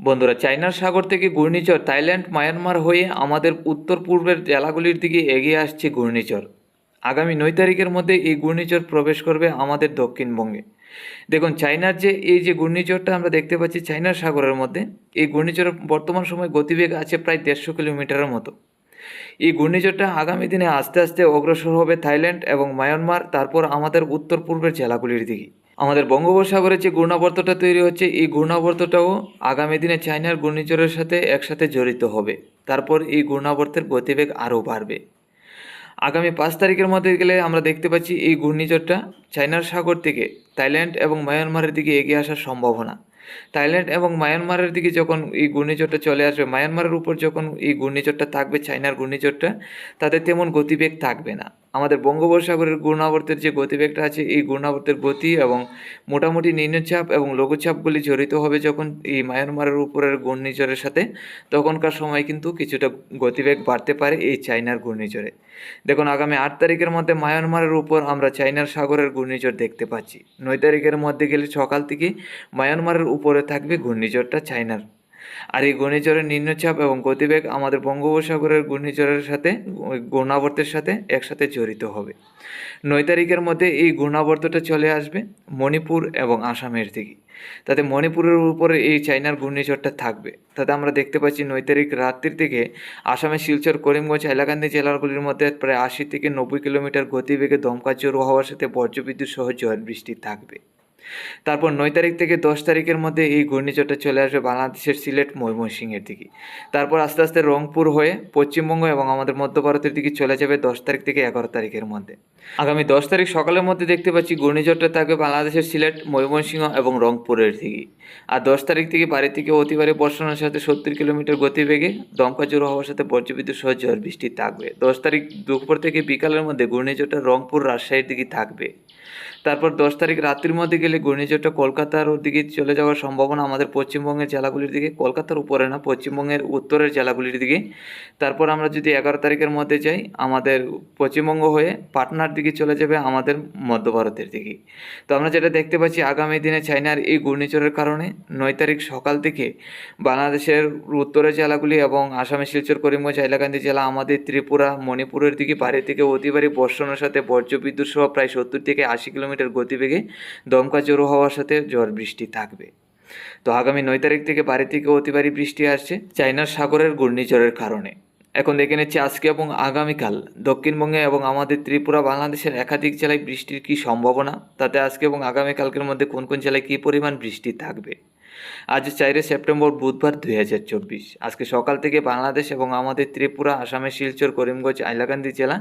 বন্ধুরা, চায়নার সাগর থেকে ঘূর্ণিঝড় থাইল্যান্ড মায়ানমার হয়ে আমাদের উত্তর পূর্বের জেলাগুলির দিকে এগিয়ে আসছে ঘূর্ণিঝড়। আগামী 9 তারিখের মধ্যে এই ঘূর্ণিঝড় প্রবেশ করবে আমাদের দক্ষিণবঙ্গে। দেখুন, চায়নার এই যে ঘূর্ণিঝড়টা আমরা দেখতে পাচ্ছি চায়নার সাগরের মধ্যে, এই ঘূর্ণিঝড়ের বর্তমান সময় গতিবেগ আছে প্রায় 150 কিলোমিটারের মতো। এই ঘূর্ণিঝড়টা আগামী দিনে আস্তে আস্তে অগ্রসর হবে থাইল্যান্ড এবং মায়ানমার, তারপর আমাদের উত্তর পূর্বের জেলাগুলির দিকে। আমাদের বঙ্গোপসাগরে যে ঘূর্ণাবর্তটা তৈরি হচ্ছে, এই ঘূর্ণাবর্তটাও আগামী দিনে চায়নার ঘূর্ণিঝড়ের সাথে একসাথে জড়িত হবে। তারপর এই ঘূর্ণাবর্তের গতিবেগ আরও বাড়বে। আগামী 5 তারিখের মধ্যে গেলে আমরা দেখতে পাচ্ছি এই ঘূর্ণিঝড়টা চায়নার সাগর থেকে থাইল্যান্ড এবং মায়ানমারের দিকে এগিয়ে আসার সম্ভাবনা। থাইল্যান্ড এবং মায়ানমারের দিকে যখন এই ঘূর্ণিঝড়টা চলে আসবে, মায়ানমারের উপর যখন এই ঘূর্ণিঝড়টা থাকবে, চায়নার ঘূর্ণিঝড়টা, তাদের তেমন গতিবেগ থাকবে না। আমাদের বঙ্গোপসাগরের ঘূর্ণাবর্তের যে গতিবেগটা আছে, এই ঘূর্ণাবর্তের গতি এবং মোটামুটি নিম্নচাপ এবং লঘুচাপগুলি জড়িত হবে যখন এই মায়ানমারের উপরের ঘূর্ণিঝড়ের সাথে, তখনকার সময় কিন্তু কিছুটা গতিবেগ বাড়তে পারে এই চায়নার ঘূর্ণিঝড়ে। দেখুন, আগামী 8 তারিখের মধ্যে মায়ানমারের উপর আমরা চায়নার সাগরের ঘূর্ণিঝড় দেখতে পাচ্ছি। 9 তারিখের মধ্যে গেলে সকাল থেকে মায়ানমারের উপরে থাকবে ঘূর্ণিঝড়টা চায়নার। আর এই ঘূর্ণিঝড়ের নিম্নচাপ এবং গতিবেগ আমাদের বঙ্গোপসাগরের ঘূর্ণিঝড়ের সাথে, ঘূর্ণাবর্তের সাথে একসাথে জড়িত হবে। 9 তারিখের মধ্যে এই ঘূর্ণাবর্তটা চলে আসবে মণিপুর এবং আসামের দিকে। তাতে মণিপুরের উপরে এই চায়নার ঘূর্ণিঝড়টা থাকবে। তাতে আমরা দেখতে পাচ্ছি 9 তারিখ রাত্রির থেকে আসামের শিলচর, করিমগঞ্জ, হাইলাকান্দি জেলাগুলির মধ্যে প্রায় 80 থেকে 90 কিলোমিটার গতিবেগে দমকা ঝোড়ো হওয়ার সাথে বজ্রবিদ্যুৎ সহ ঝড় বৃষ্টি থাকবে। তারপর 9 তারিখ থেকে 10 তারিখের মধ্যে এই ঘূর্ণিঝড়টা চলে আসবে বাংলাদেশের সিলেট, ময়মনসিংহের দিকে। তারপর আস্তে আস্তে রংপুর হয়ে পশ্চিমবঙ্গ এবং আমাদের মধ্য ভারতের দিকে চলে যাবে 10 তারিখ থেকে 11 তারিখের মধ্যে। আগামী 10 তারিখ সকালের মধ্যে দেখতে পাচ্ছি ঘূর্ণিঝড়টা থাকবে বাংলাদেশের সিলেট, ময়মনসিংহ এবং রংপুরের দিকে। আর 10 তারিখ থেকে ভারী থেকে অতি ভারী বর্ষণের সাথে 70 কিলোমিটার গতিবেগে দমকা ঝোড়ো হওয়ার সাথে বজ্রবিদ্যুৎ সহ ঝড় বৃষ্টি থাকবে। 10 তারিখ দুপুর থেকে বিকালের মধ্যে ঘূর্ণিঝড়টা রংপুর, রাজশাহীর দিকে থাকবে। তারপর 10 তারিখ রাত্রির মধ্যে গেলে ঘূর্ণিঝড়টা কলকাতার দিকে চলে যাওয়ার সম্ভাবনা আমাদের পশ্চিমবঙ্গের জেলাগুলির দিকে, কলকাতার উপরে না, পশ্চিমবঙ্গের উত্তরের জেলাগুলির দিকে। তারপর আমরা যদি 11 তারিখের মধ্যে যাই, আমাদের পশ্চিমবঙ্গ হয়ে পাটনার দিকে চলে যাবে আমাদের মধ্য ভারতের দিকে। তো আমরা যেটা দেখতে পাচ্ছি আগামী দিনে চায়নার এই ঘূর্ণিঝড়ের কারণে 9 তারিখ সকাল থেকে বাংলাদেশের উত্তরের জেলাগুলি এবং আসামের শিলচর, করিমগঞ্জ, হাইলাকান্দি জেলা, আমাদের ত্রিপুরা, মণিপুরের দিকে ভারী থেকে অতি ভারী বর্ষণের সাথে বজ্রবিদ্যুৎ সহ প্রায় 70 থেকে 80 কিলোমিটার গতিবেগে দমকা ঝোড়ো হওয়ার সাথে ঝড় বৃষ্টি থাকবে। তো আগামী 9 তারিখ থেকে ভারী থেকে অতি ভারী বৃষ্টি আসছে চায়নার সাগরের ঘূর্ণিঝড়ের কারণে। এখন দেখে নিচ্ছি আজকে এবং আগামীকাল দক্ষিণবঙ্গে এবং আমাদের ত্রিপুরা, বাংলাদেশের একাধিক জেলায় বৃষ্টির কী সম্ভাবনা, তাতে আজকে এবং আগামীকালকের মধ্যে কোন কোন জেলায় কী পরিমাণ বৃষ্টি থাকবে। আজ 4 সেপ্টেম্বর বুধবার 2024। আজকে সকাল থেকে বাংলাদেশ এবং আমাদের ত্রিপুরা, আসামের শিলচর, করিমগঞ্জ, হাইলাকান্দি জেলা,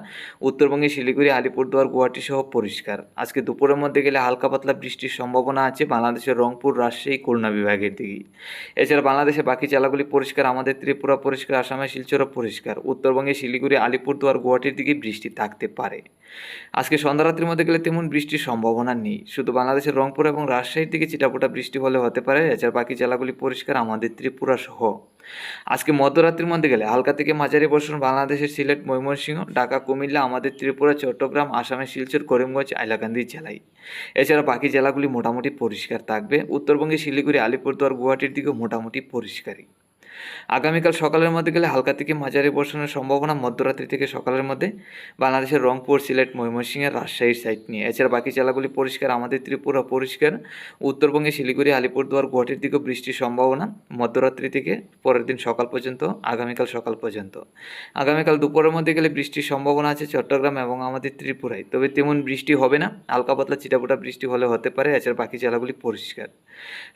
উত্তরবঙ্গে শিলিগুড়ি, আলিপুরদুয়ার, গুয়াহাটি সহ পরিষ্কার। আজকে দুপুরের মধ্যে গেলে হালকা পাতলা বৃষ্টির সম্ভাবনা আছে বাংলাদেশের রংপুর, রাজশাহী, খুলনা বিভাগের দিকে। এছাড়া বাংলাদেশের বাকি জেলাগুলি পরিষ্কার, আমাদের ত্রিপুরা পরিষ্কার, আসামের শিলচরও পরিষ্কার। উত্তরবঙ্গে শিলিগুড়ি, আলিপুরদুয়ার, গুয়াহাটির দিকে বৃষ্টি থাকতে পারে। আজকে সন্ধ্যারাত্রির মধ্যে গেলে তেমন বৃষ্টির সম্ভাবনা নেই, শুধু বাংলাদেশের রংপুর এবং রাজশাহীর দিকে চিটাপোটা বৃষ্টি হলে হতে পারে। এছাড়া বাকি জেলাগুলি পরিষ্কার, আমাদের ত্রিপুরা সহ। আজকে মধ্যরাত্রির মধ্যে গেলে হালকা থেকে মাঝারি বর্ষণ বাংলাদেশের সিলেট, ময়মনসিংহ, ঢাকা, কুমিল্লা, আমাদের ত্রিপুরা, চট্টগ্রাম, আসামের শিলচর, করিমগঞ্জ, হাইলাকান্দি জেলায়। এছাড়া বাকি জেলাগুলি মোটামুটি পরিষ্কার থাকবে। উত্তরবঙ্গে শিলিগুড়ি, আলিপুরদুয়ার, গুয়াহাটির দিকেও মোটামুটি পরিষ্কারই। আগামীকাল সকালের মধ্যে গেলে হালকা থেকে মাঝারি বর্ষণের সম্ভাবনা মধ্যরাত্রি থেকে সকালের মধ্যে বাংলাদেশের রংপুর, সিলেট, ময়মনসিংহের, রাজশাহীর সাইড নিয়ে। এছাড়া বাকি জেলাগুলি পরিষ্কার, আমাদের ত্রিপুরা পরিষ্কার। উত্তরবঙ্গে শিলিগুড়ি, আলিপুরদুয়ার, গুয়াহাটির দিকেও বৃষ্টির সম্ভাবনা মধ্যরাত্রি থেকে পরের দিন সকাল পর্যন্ত, আগামীকাল সকাল পর্যন্ত। আগামীকাল দুপুরের মধ্যে গেলে বৃষ্টির সম্ভাবনা আছে চট্টগ্রাম এবং আমাদের ত্রিপুরায়, তবে তেমন বৃষ্টি হবে না, হালকা পাতলা চিটাপোটা বৃষ্টি হলে হতে পারে। এছাড়া বাকি জেলাগুলি পরিষ্কার।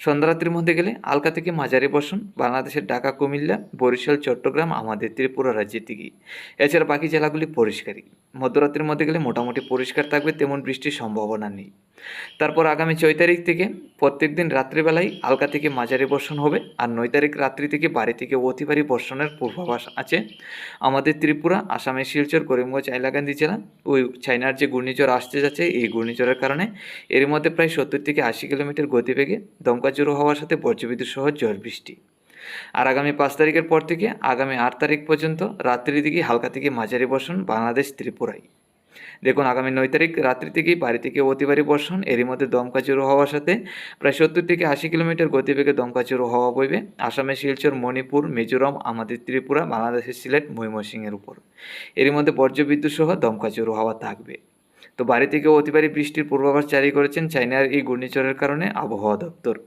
সন্ধ্যারাত্রির মধ্যে গেলে হালকা থেকে মাঝারি বর্ষণ বাংলাদেশের ঢাকা, কুমিল্লা, বরিশাল, চট্টগ্রাম, আমাদের ত্রিপুরা রাজ্যের দিকে। এছাড়া বাকি জেলাগুলি পরিষ্কারই। মধ্যরাত্রির মধ্যে গেলে মোটামুটি পরিষ্কার থাকবে, তেমন বৃষ্টির সম্ভাবনা নেই। তারপর আগামী 6 তারিখ থেকে প্রত্যেক দিন রাত্রিবেলায় হালকা থেকে মাঝারি বর্ষণ হবে। আর 9 তারিখ রাত্রি থেকে ভারী থেকে অতি ভারী বর্ষণের পূর্বাভাস আছে আমাদের ত্রিপুরা, আসামের শিলচর, করিমগঞ্জ, হাইলাকান্দি জেলা। ওই চায়নার যে ঘূর্ণিঝড় আসতে যাচ্ছে, এই ঘূর্ণিঝড়ের কারণে এর মধ্যে প্রায় 70 থেকে 80 কিলোমিটার গতিবেগে দমকা ঝোড়ো হওয়ার সাথে বজ্রবিদ্যুৎ সহ ঝড় বৃষ্টি। আর আগামী 5 তারিখের পর থেকে আগামী 8 তারিখ পর্যন্ত রাত্রির দিকে হালকা থেকে মাঝারি বর্ষণ বাংলাদেশ, ত্রিপুরায়। দেখুন আগামী 9 তারিখ রাত্রি থেকেই ভারী থেকে অতি ভারী বর্ষণ, এরই মধ্যে দমকা ঝোড়ো হাওয়ার সাথে প্রায় 70 থেকে 80 কিলোমিটার গতিবেগে দমকা ঝোড়ো হাওয়া বইবে আসামের শিলচর, মণিপুর, মিজোরাম, আমাদের ত্রিপুরা, বাংলাদেশের সিলেট, ময়মনসিংহের উপর। এরই মধ্যে বজ্রবিদ্যুৎ সহ দমকা ঝোড়ো হাওয়া থাকবে। তো ভারী থেকে অতি ভারী বৃষ্টির পূর্বাভাস জারি করেছেন চায়নার এই ঘূর্ণিঝড়ের কারণে আবহাওয়া দপ্তর।